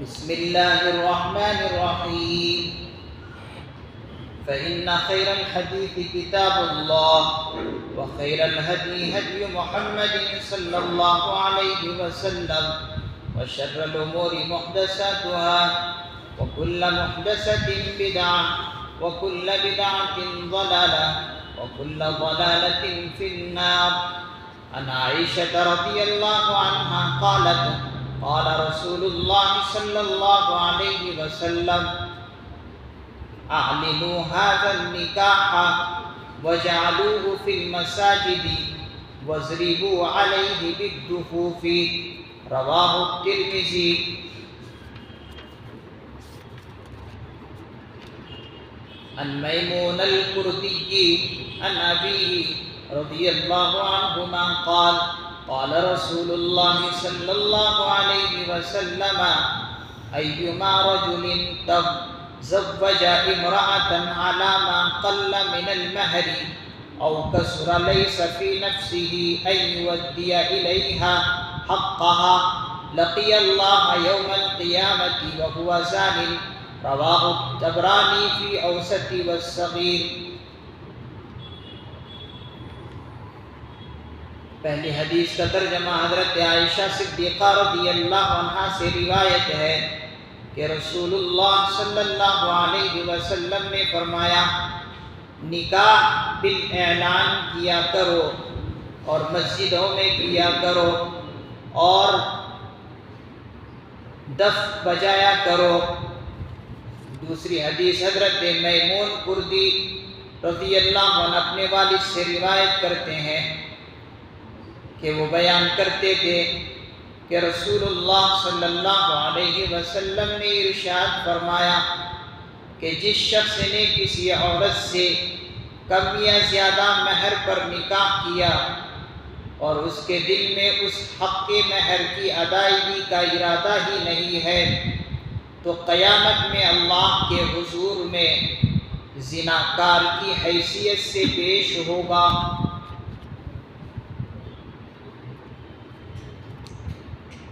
بسم الله الرحمن الرحيم فإن خير الحديث كتاب الله وخير الهدي هدي محمد صلى الله عليه وسلم وشر الأمور محدثاتها وكل محدثة بدعة وكل بدعة ضلالة وكل ضلالة في النار. عن عائشة رضي الله عنها قالت قال رسول الله صلى الله عليه وسلم أعلنوا هذا النكاح وجعلوه في المساجد واضربوا عليه بالدفوف. رواه الترمذي. عن ميمون الكردي عن أبيه رضي الله عنهما قال قال رسول الله صلى الله عليه وسلم أيما رجل تزوج امرأة على ما قل من المهر أو كسر ليس في نفسه أن يودي إليها حقها لقي الله يوم القيامة وهو زان. رواه الطبراني في أوسط والصغير. پہلی حدیث کا ترجمہ حضرت عائشہ صدیقہ رضی اللہ عنہا سے روایت ہے کہ رسول اللہ صلی اللہ علیہ وسلم نے فرمایا نکاح بالاعلان کیا کرو اور مسجدوں میں کیا کرو اور دف بجایا کرو. دوسری حدیث حضرت میمون کردی رضی اللہ عنہ اپنے والد سے روایت کرتے ہیں کہ وہ بیان کرتے تھے کہ رسول اللہ صلی اللہ علیہ وسلم نے ارشاد فرمایا کہ جس شخص نے کسی عورت سے کم یا زیادہ مہر پر نکاح کیا اور اس کے دل میں اس حق کے مہر کی ادائیگی کا ارادہ ہی نہیں ہے تو قیامت میں اللہ کے حضور میں زناکار کی حیثیت سے پیش ہوگا.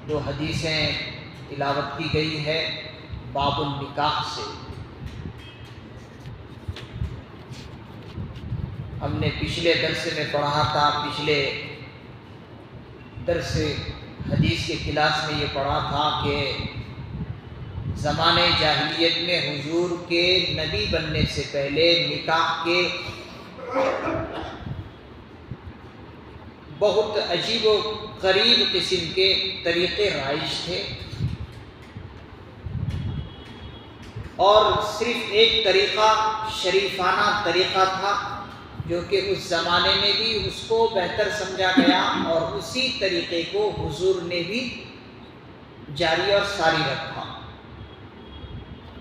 دو حدیثیں تلاوت کی گئی ہے باب النکاح سے. ہم نے پچھلے درس میں پڑھا تھا، پچھلے درس حدیث کے کلاس میں یہ پڑھا تھا کہ زمانے جاہلیت میں حضور کے نبی بننے سے پہلے نکاح کے بہت عجیب و غریب قسم کے طریقے رائج تھے اور صرف ایک طریقہ شریفانہ طریقہ تھا جو کہ اس زمانے میں بھی اس کو بہتر سمجھا گیا اور اسی طریقے کو حضور نے بھی جاری اور ساری رکھا.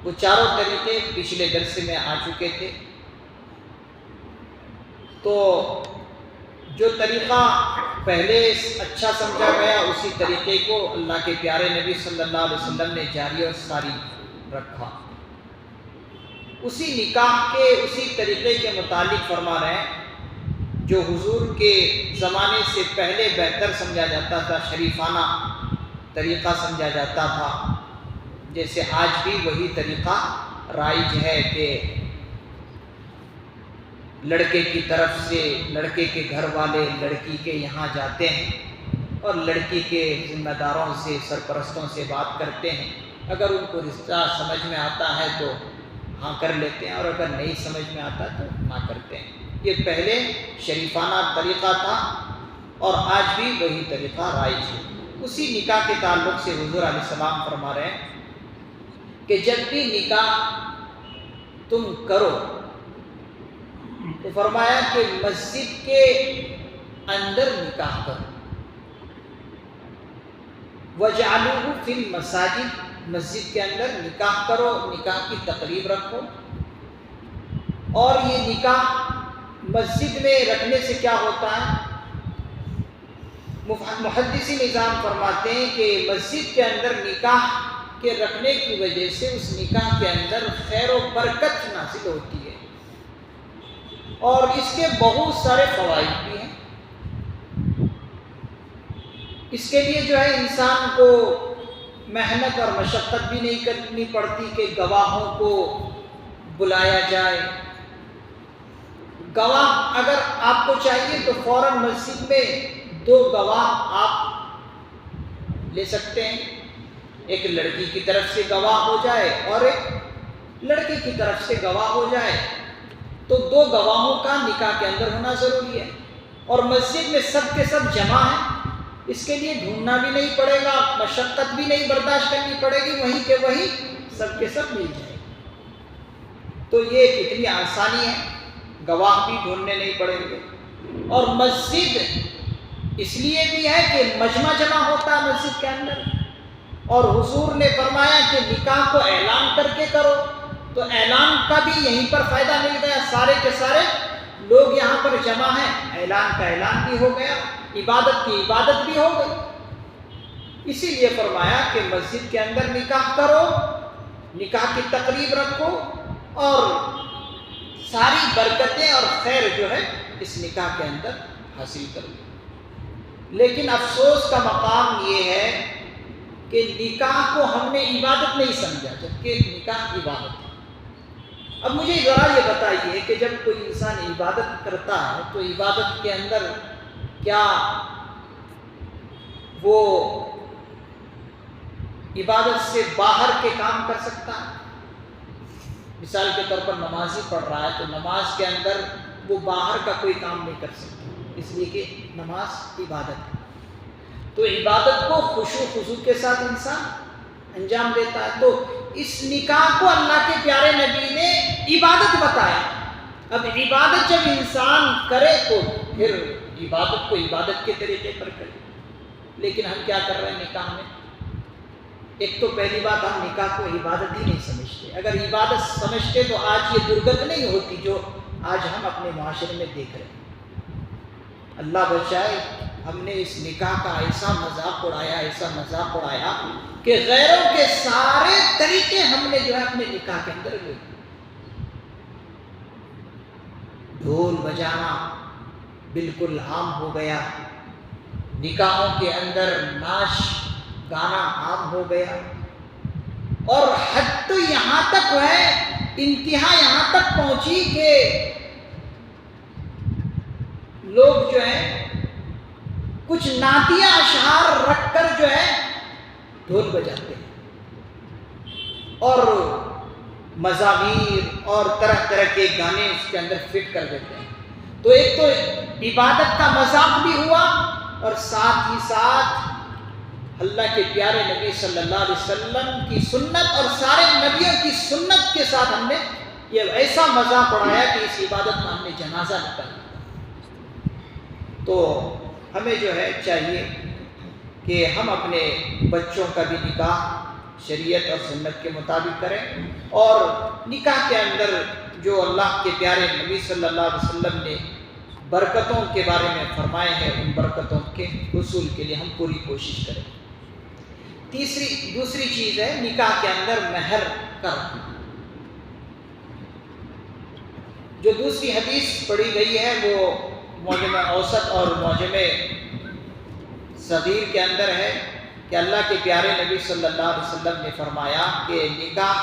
وہ چاروں طریقے پچھلے درس میں آ چکے تھے. تو جو طریقہ پہلے اچھا سمجھا گیا اسی طریقے کو اللہ کے پیارے نبی صلی اللہ علیہ وسلم نے جاری اور ساری رکھا. اسی نکاح کے اسی طریقے کے متعلق فرما رہے ہیں جو حضور کے زمانے سے پہلے بہتر سمجھا جاتا تھا، شریفانہ طریقہ سمجھا جاتا تھا. جیسے آج بھی وہی طریقہ رائج ہے کہ لڑکے کی طرف سے لڑکے کے گھر والے لڑکی کے یہاں جاتے ہیں اور لڑکی کے ذمہ داروں سے سرپرستوں سے بات کرتے ہیں. اگر ان کو رشتہ سمجھ میں آتا ہے تو ہاں کر لیتے ہیں اور اگر نہیں سمجھ میں آتا تو نہ کرتے ہیں. یہ پہلے شریفانہ طریقہ تھا اور آج بھی وہی طریقہ رائج ہے. اسی نکاح کے تعلق سے حضور علیہ السلام فرما رہے ہیں کہ جب بھی نکاح تم کرو تو فرمایا کہ مسجد کے اندر نکاح کرو. وَجَعَلُوهُ فِي الْمَسَاجِدِ، مسجد کے اندر نکاح کرو، نکاح کی تقریب رکھو. اور یہ نکاح مسجد میں رکھنے سے کیا ہوتا ہے؟ محدثی نظام فرماتے ہیں کہ مسجد کے اندر نکاح کے رکھنے کی وجہ سے اس نکاح کے اندر خیر و برکت نازل ہوتی ہے اور اس کے بہت سارے فوائد بھی ہیں. اس کے لیے جو ہے انسان کو محنت اور مشقت بھی نہیں کرنی پڑتی کہ گواہوں کو بلایا جائے. گواہ اگر آپ کو چاہیے تو فوراً مسجد میں 2 گواہ آپ لے سکتے ہیں. ایک لڑکی کی طرف سے گواہ ہو جائے اور ایک لڑکے کی طرف سے گواہ ہو جائے. تو 2 گواہوں کا نکاح کے اندر ہونا ضروری ہے. اور مسجد میں سب کے سب جمع ہیں، اس کے لیے ڈھونڈنا بھی نہیں پڑے گا، مشقت بھی نہیں برداشت کرنی پڑے گی، وہیں کے وہیں سب کے سب مل جائے. تو یہ کتنی آسانی ہے، گواہ بھی ڈھونڈنے نہیں پڑیں گے. اور مسجد اس لیے بھی ہے کہ مجمع جمع ہوتا ہے مسجد کے اندر، اور حضور نے فرمایا کہ نکاح کو اعلان کر کے کرو. تو اعلان کا بھی یہیں پر فائدہ مل گیا، سارے کے سارے لوگ یہاں پر جمع ہیں، اعلان کا اعلان بھی ہو گیا، عبادت کی عبادت بھی ہو گئی. اسی لیے فرمایا کہ مسجد کے اندر نکاح کرو، نکاح کی تقریب رکھو، اور ساری برکتیں اور خیر جو ہے اس نکاح کے اندر حاصل کرو. لیکن افسوس کا مقام یہ ہے کہ نکاح کو ہم نے عبادت نہیں سمجھا، جبکہ نکاح عبادت ہے. اب مجھے ذرا یہ بتائیے کہ جب کوئی انسان عبادت کرتا ہے تو عبادت کے اندر کیا وہ عبادت سے باہر کے کام کر سکتا ہے؟ مثال کے طور پر نمازی پڑھ رہا ہے تو نماز کے اندر وہ باہر کا کوئی کام نہیں کر سکتا، اس لیے کہ نماز عبادت ہے. تو عبادت کو خشوع خضوع کے ساتھ انسان انجام دیتا ہے. تو اس نکاح کو اللہ کے پیارے نبی نے عبادت بتایا. اب عبادت جب انسان کرے تو پھر عبادت کو عبادت کے طریقے پر کرے. لیکن ہم کیا کر رہے ہیں نکاح میں؟ ایک تو پہلی بات، ہم نکاح کو عبادت ہی نہیں سمجھتے. اگر عبادت سمجھتے تو آج یہ درگت نہیں ہوتی جو آج ہم اپنے معاشرے میں دیکھ رہے ہیں. اللہ بچائے، ہم نے اس نکاح کا ایسا مذاق اڑایا کہ غیروں کے سارے طریقے ہم نے جو ہے اپنے نکاح کے اندر لے. ڈھول بجانا بالکل عام ہو گیا، نکاحوں کے اندر ناچ گانا عام ہو گیا، اور حد تو یہاں تک ہے، انتہا یہاں تک پہنچی کہ لوگ جو ہیں کچھ نعتیہ اشعار رکھ کر جو ہے ڈھول بجاتے ہیں اور مزامیر اور طرح طرح کے گانے اس کے اندر فٹ کر دیتے ہیں. تو ایک تو عبادت کا مذاق بھی ہوا، اور ساتھ ہی ساتھ اللہ کے پیارے نبی صلی اللہ علیہ وسلم کی سنت اور سارے نبیوں کی سنت کے ساتھ ہم نے یہ ایسا مذاق اڑایا کہ اس عبادت کا ہم نے جنازہ نکال دیا. تو ہمیں جو ہے چاہیے کہ ہم اپنے بچوں کا بھی نکاح شریعت اور سنت کے مطابق کریں، اور نکاح کے اندر جو اللہ کے پیارے نبی صلی اللہ علیہ وسلم نے برکتوں کے بارے میں فرمائے ہیں، ان برکتوں کے حصول کے لیے ہم پوری کوشش کریں. دوسری چیز ہے نکاح کے اندر مہر کا رکھنا. جو دوسری حدیث پڑھی گئی ہے وہ معجم اوسط اور معجم صغیر کے اندر ہے کہ اللہ کے پیارے نبی صلی اللہ علیہ وسلم نے فرمایا کہ نکاح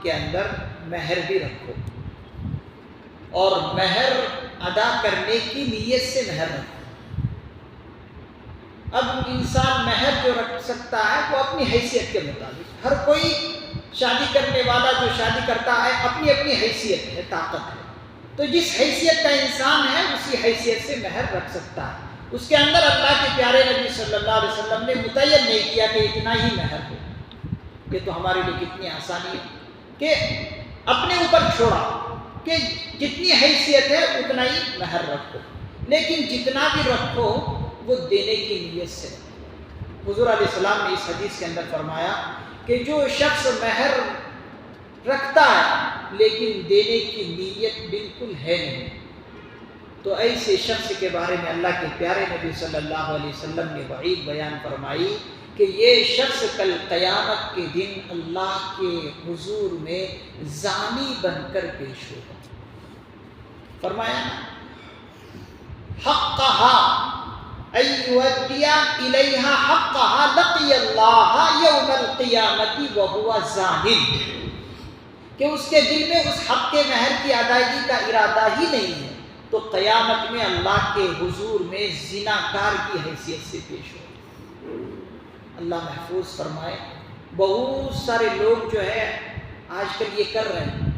کے اندر مہر بھی رکھو، اور مہر ادا کرنے کی نیت سے مہر رکھو. اب انسان مہر جو رکھ سکتا ہے وہ اپنی حیثیت کے مطابق، ہر کوئی شادی کرنے والا جو شادی کرتا ہے اپنی اپنی حیثیت ہے، طاقت ہے. تو جس حیثیت کا انسان ہے اسی حیثیت سے مہر رکھ سکتا ہے. اس کے اندر اللہ کے پیارے نبی صلی اللہ علیہ وسلم نے متعین نہیں کیا کہ اتنا ہی مہر ہو. یہ تو ہمارے لیے کتنی آسانی ہے کہ اپنے اوپر چھوڑا کہ جتنی حیثیت ہے اتنا ہی مہر رکھو، لیکن جتنا بھی رکھو وہ دینے کی نیت سے. حضور علیہ السلام نے اس حدیث کے اندر فرمایا کہ جو شخص مہر رکھتا ہے لیکن دینے کی نیت بالکل ہے نہیں، تو ایسے شخص کے بارے میں اللہ کے پیارے نبی صلی اللہ علیہ وسلم نے وعید بیان فرمائی کہ یہ شخص کل قیامت کے دن اللہ کے حضور میں زانی بن کر پیش ہوگا. فرمایا حق کہا ایودیا الیہا حقہا لقی اللہ یوم القیامت وہو زاہد، کہ اس کے دل میں اس حق کے مہر کی ادائیگی کا ارادہ ہی نہیں ہے تو قیامت میں اللہ کے حضور میں زناکار کی حیثیت سے پیش ہو۔ اللہ محفوظ فرمائے۔ بہت سارے لوگ جو ہے آج کل یہ کر رہے ہیں،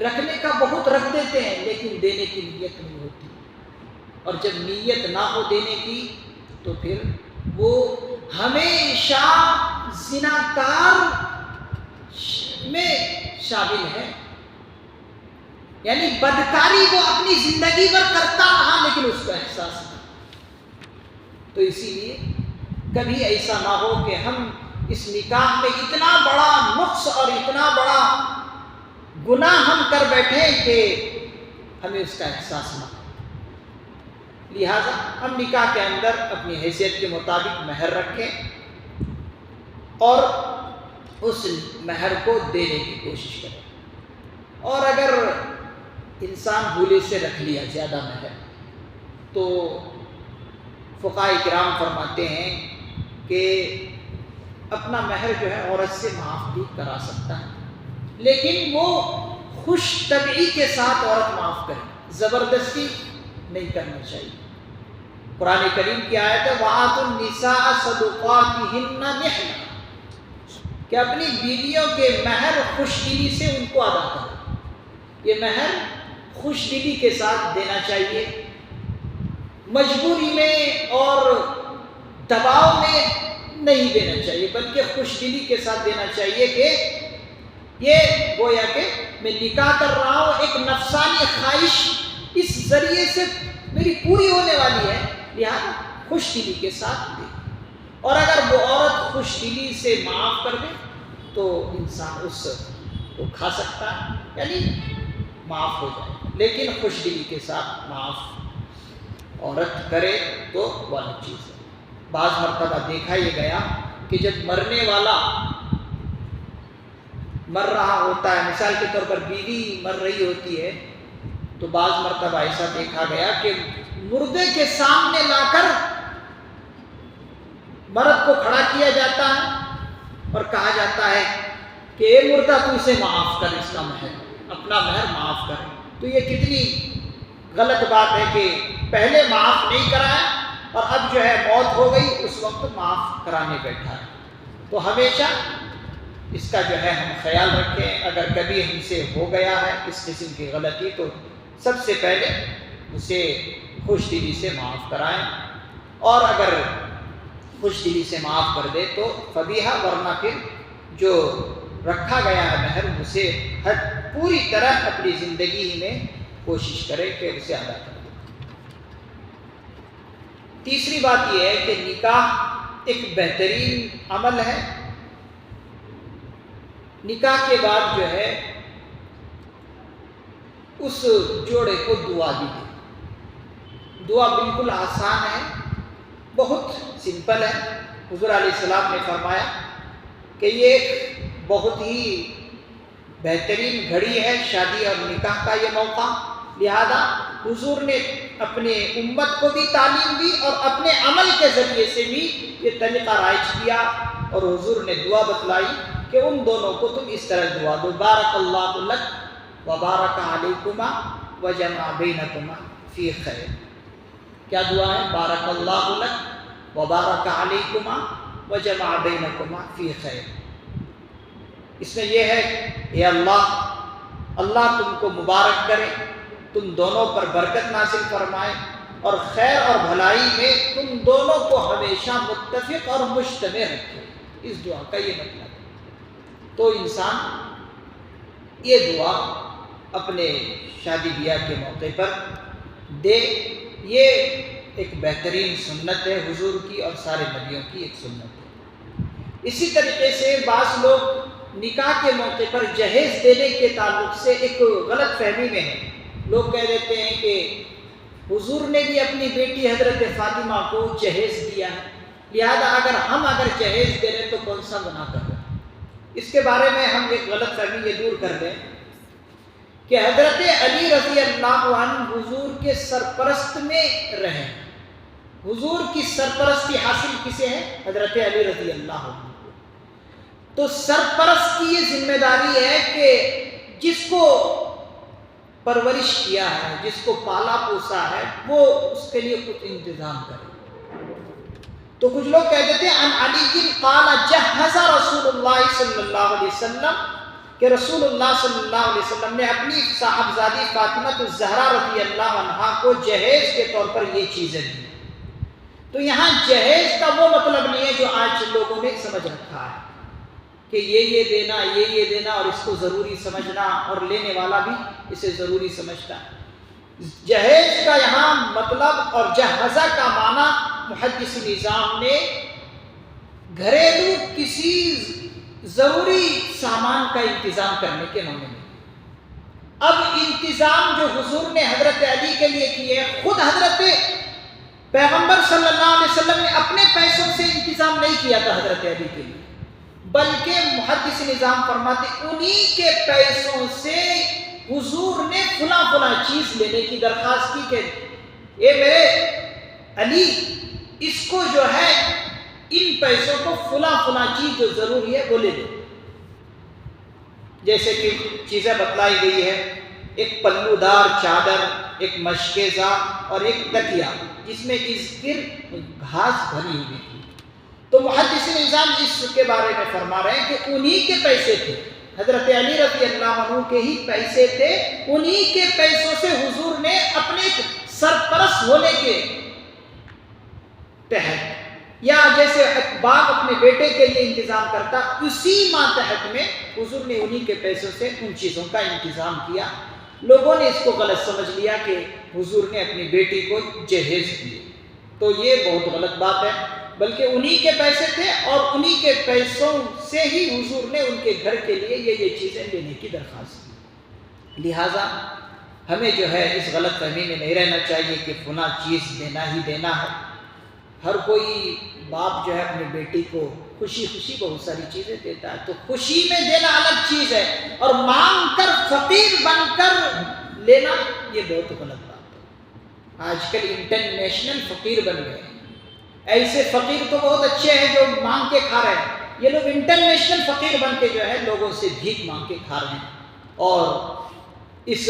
رکھنے کا بہت رکھ دیتے ہیں لیکن دینے کی نیت نہیں ہوتی، اور جب نیت نہ ہو دینے کی تو پھر وہ ہمیشہ زناکار میں شامل ہے، یعنی بدکاری وہ اپنی زندگی بھر کرتا رہا لیکن اس کا احساس نہ۔ تو اسی لیے کبھی ایسا نہ ہو کہ ہم اس نکاح میں اتنا بڑا نقص اور اتنا بڑا گناہ ہم کر بیٹھیں کہ ہمیں اس کا احساس نہ ہو۔ لہٰذا ہم نکاح کے اندر اپنی حیثیت کے مطابق مہر رکھیں اور اس مہر کو دینے کی کوشش کریں، اور اگر انسان بھولے سے رکھ لیا زیادہ مہر تو فقہاء کرام فرماتے ہیں کہ اپنا مہر جو ہے عورت سے معاف بھی کرا سکتا ہے، لیکن وہ خوش طبعی کے ساتھ عورت معاف کرے، زبردستی نہیں کرنا چاہیے۔ قرآن کریم کی آیت ہے وَآتُوا النِّسَاءَ صَدُقَاتِهِنَّ نِحْلًا، کہ اپنی بیویوں کے مہر خوش دلی سے ان کو ادا کرو۔ یہ مہر خوش دلی کے ساتھ دینا چاہیے، مجبوری میں اور دباؤ میں نہیں دینا چاہیے، بلکہ خوش دلی کے ساتھ دینا چاہیے کہ یہ گویا کہ میں نکاح کر رہا ہوں، ایک نفسانی خواہش اس ذریعے سے میری پوری ہونے والی ہے، لہذا خوش دلی کے ساتھ دے۔ اور اگر وہ عورت خوش دلی سے معاف کر دے تو انسان اس کو کھا سکتا ہے، یعنی معاف ہو جائے، لیکن خوش دلی کے ساتھ معاف عورت کرے تو وہ الگ چیز ہے۔ بعض مرتبہ دیکھا یہ گیا کہ جب مرنے والا مر رہا ہوتا ہے، مثال کے طور پر بیوی مر رہی ہوتی ہے، تو بعض مرتبہ ایسا دیکھا گیا کہ مردے کے سامنے لا کر مرد کو کھڑا کیا جاتا ہے اور کہا جاتا ہے کہ اے مردہ تو اسے معاف کر، اس کا مہر، اپنا مہر معاف کر۔ تو یہ کتنی غلط بات ہے کہ پہلے معاف نہیں کرایا اور اب جو ہے موت ہو گئی اس وقت معاف کرانے بیٹھا ہے۔ تو ہمیشہ اس کا جو ہے ہم خیال رکھیں، اگر کبھی ہم سے ہو گیا ہے اس قسم کی غلطی تو سب سے پہلے اسے خوش دلی سے معاف کرائیں، اور اگر خوش دلی سے معاف کر دے تو فبیہا، ورنہ پھر جو رکھا گیا ہے مہر اسے پوری طرح اپنی زندگی میں کوشش کرے کہ اسے ادا کر دے۔ تیسری بات یہ ہے کہ نکاح ایک بہترین عمل ہے۔ نکاح کے بعد جو ہے اس جوڑے کو دعا دی گئی۔ دعا بالکل آسان ہے، بہت سمپل ہے۔ حضور علیہ السلام نے فرمایا کہ یہ بہت ہی بہترین گھڑی ہے شادی اور نکاح کا یہ موقع، لہذا حضور نے اپنے امت کو بھی تعلیم دی اور اپنے عمل کے ذریعے سے بھی یہ طریقہ رائج کیا، اور حضور نے دعا بتلائی کہ ان دونوں کو تم اس طرح دعا دو، بارک اللہ لک وبارک علیکما وجمع بینکما فی خیر۔ کیا دعا ہے؟ بارک اللہ لک وبارک علیکما وجمع بینکما فی خیر۔ اس میں یہ ہے اے اللہ تم کو مبارک کرے، تم دونوں پر برکت نازل فرمائے اور خیر اور بھلائی میں تم دونوں کو ہمیشہ متفق اور مجتمع رکھے۔ اس دعا کا یہ مطلب ہے۔ تو انسان یہ دعا اپنے شادی بیاہ کے موقع پر دے، یہ ایک بہترین سنت ہے حضور کی اور سارے نبیوں کی ایک سنت ہے۔ اسی طریقے سے بعض لوگ نکاح کے موقع پر جہیز دینے کے تعلق سے ایک غلط فہمی میں ہیں۔ لوگ کہہ دیتے ہیں کہ حضور نے بھی اپنی بیٹی حضرت فاطمہ کو جہیز دیا ہے، لہذا اگر جہیز دے رہے تو کون سا گناہ کر رہے ہیں۔ اس کے بارے میں ہم ایک غلط فہمی یہ دور کر دیں کہ حضرت علی رضی اللہ عنہ حضور کے سرپرست میں رہے، حضور کی سرپرستی حاصل کسے ہے؟ حضرت علی رضی اللہ عنہ۔ تو سرپرست کی یہ ذمہ داری ہے کہ جس کو پرورش کیا ہے، جس کو پالا پوسا ہے، وہ اس کے لیے کچھ انتظام کرے۔ تو کچھ لوگ کہہ دیتے ہیں عن علی قال جہز رسول اللہ صلی اللہ علیہ وسلم، کہ رسول اللہ صلی اللہ علیہ وسلم نے اپنی صاحبزادی فاطمہ الزہرا رضی اللہ عنہا کو جہیز کے طور پر یہ چیزیں دی۔ تو یہاں جہیز کا وہ مطلب نہیں ہے جو آج لوگوں نے سمجھ رکھا ہے کہ یہ دینا، یہ دینا، اور اس کو ضروری سمجھنا، اور لینے والا بھی اسے ضروری سمجھتا ہے۔ جہیز کا یہاں مطلب اور جہزہ کا معنی محدث نظام نے گھریلو کسی ضروری سامان کا انتظام کرنے کے معنی میں۔ اب انتظام جو حضور نے حضرت علی کے لیے کیے، خود حضرت پیغمبر صلی اللہ علیہ وسلم نے اپنے پیسوں سے انتظام نہیں کیا تھا حضرت علی کے لیے، بلکہ محدث نظام فرماتے انہی کے پیسوں سے حضور نے فلاں فلاں چیز لینے کی درخواست کی کہ اے میرے علی، اس کو جو ہے ان پیسوں کو فلاں فلاں چیز جو ضروری ہے وہ لے لے۔ جیسے کہ چیزیں بتلائی گئی ہے، ایک پلو دار چادر، ایک مشکیزہ اور ایک تکیہ جس میں اذکر گھاس بھری ہوئی تھی۔ تو محدث نظام اس کے بارے میں فرما رہے ہیں کہ انہی کے پیسے تھے، حضرت علی رضی اللہ عنہ کے ہی پیسے تھے، انہی کے پیسوں سے حضور نے اپنے سرپرست ہونے کے تحت، یا جیسے باپ اپنے بیٹے کے لیے انتظام کرتا، اسی ماتحت میں حضور نے انہی کے پیسوں سے ان چیزوں کا انتظام کیا۔ لوگوں نے اس کو غلط سمجھ لیا کہ حضور نے اپنی بیٹی کو جہیز دیے، تو یہ بہت غلط بات ہے، بلکہ انہی کے پیسے تھے اور انہی کے پیسوں سے ہی حضور نے ان کے گھر کے لیے یہ چیزیں لینے کی درخواست کی۔ لہٰذا ہمیں جو ہے اس غلط فہمی میں نہیں رہنا چاہیے کہ فلاں چیز دینا ہی دینا ہے۔ ہر کوئی باپ جو ہے اپنی بیٹی کو خوشی خوشی بہت ساری چیزیں دیتا ہے، تو خوشی میں دینا الگ چیز ہے، اور مانگ کر فقیر بن کر لینا یہ بہت غلط بات ہے۔ آج کل انٹرنیشنل فقیر بن گئے ہیں، ایسے فقیر تو بہت اچھے ہیں جو مانگ کے کھا رہے ہیں، یہ لوگ انٹرنیشنل فقیر بن کے جو ہے لوگوں سے بھیک مانگ کے کھا رہے ہیں، اور اس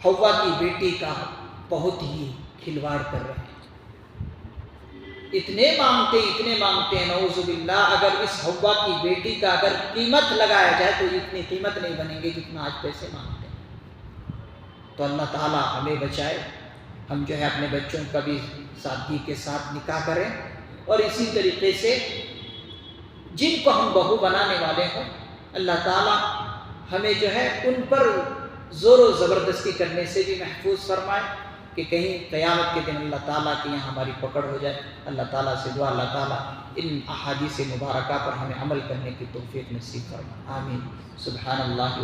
حوا کی بیٹی کا بہت ہی کھلواڑ کر رہے ہیں۔ اتنے مانگتے ہیں نعوذ باللہ، اگر اس حوا کی بیٹی کا اگر قیمت لگایا جائے تو اتنی قیمت نہیں بنیں گے جتنا آج پیسے مانگتے ہیں۔ تو اللہ تعالیٰ ہمیں بچائے، ہم جو ہے اپنے بچوں کا بھی سادگی کے ساتھ نکاح کریں، اور اسی طریقے سے جن کو ہم بہو بنانے والے ہوں اللہ تعالیٰ ہمیں جو ہے ان پر زور و زبردستی کرنے سے بھی محفوظ فرمائے کہ کہیں قیامت کے دن اللہ تعالیٰ کے یہاں ہماری پکڑ ہو جائے۔ اللہ تعالیٰ سے دعا، اللہ تعالیٰ ان احادیث مبارکہ پر ہمیں عمل کرنے کی توفیق نصیب فرمائے، آمین۔ سبحان اللہ و